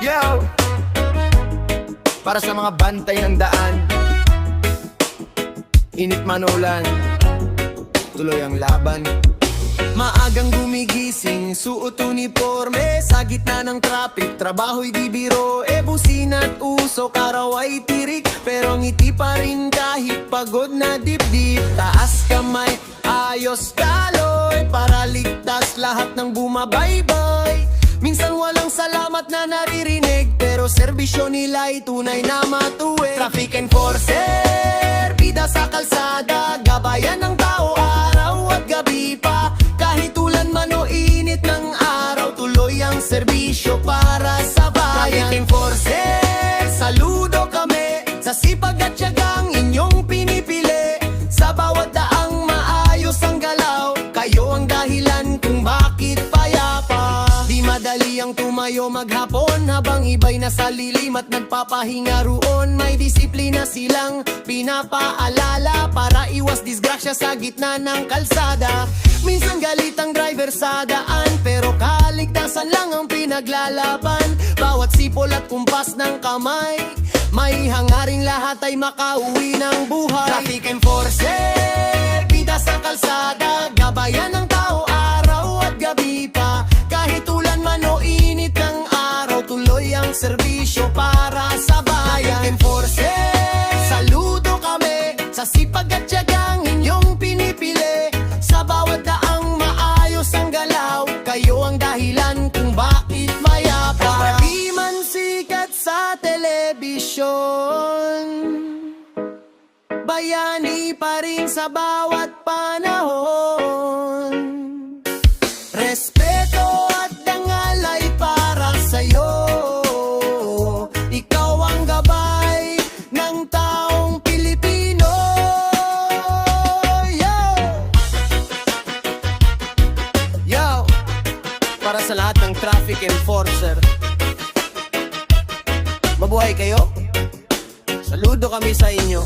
Yo! Para sa mga bantay ng daan, init man ulan, tuloy ang laban. Maagang gumigising, suot uniforme, sa gitna ng traffic, trabaho'y di biro. Busina't usok, araw ay tirik, pero ngiti pa rin kahit pagod na dibdib. Taas kamay, ayos taloy, para ligtas lahat ng bumabaybay. Minsan walang salamat na naririnig, pero serbisyo nila'y tunay na matuwid. Traffic enforcer, bida sa kalsada, gabayan ng tao araw at gabi pa. Kahit ulan man o init ng araw, tuloy ang serbisyo para sa bayan. Traffic enforcer, saludo kami sa sipag at tiyagang inyong pinipili. Sa bawat daang maayos ang galaw, kayo ang dahilan kung bakit payapa. Di madali ang tumayo maghapon, habang iba'y nasa lilim at nagpapahinga roon. May disiplina silang pinapaalala, para iwas disgrasya sa gitna ng kalsada. Minsan galit ang driver sa daan, pero kaligtasan lang ang pinaglalaban. Bawat sipol at kumpas ng kamay, may hangaring lahat ay makauwi ng buhay. Traffic enforcer, bida sa kalsada, gabayan ng tao araw at gabi pa. Kahit ulan man o init ng araw, tuloy ang serbisyo para sa bayan. Traffic enforcer, saludo kami sa sipag at tiyagang inyong pinipili. Sa bawat daang maayos ang galaw, kayo ang dahilan kung bakit mayapa. Di man sikat sa telebisyon, bayani pa rin sa bawat panahon. Respeto at dangal ay para sa'yo, ikaw ang gabay ng taong Pilipino. Yo! Yo! Para sa lahat ng traffic enforcer, mabuhay kayo. Saludo kami sa inyo.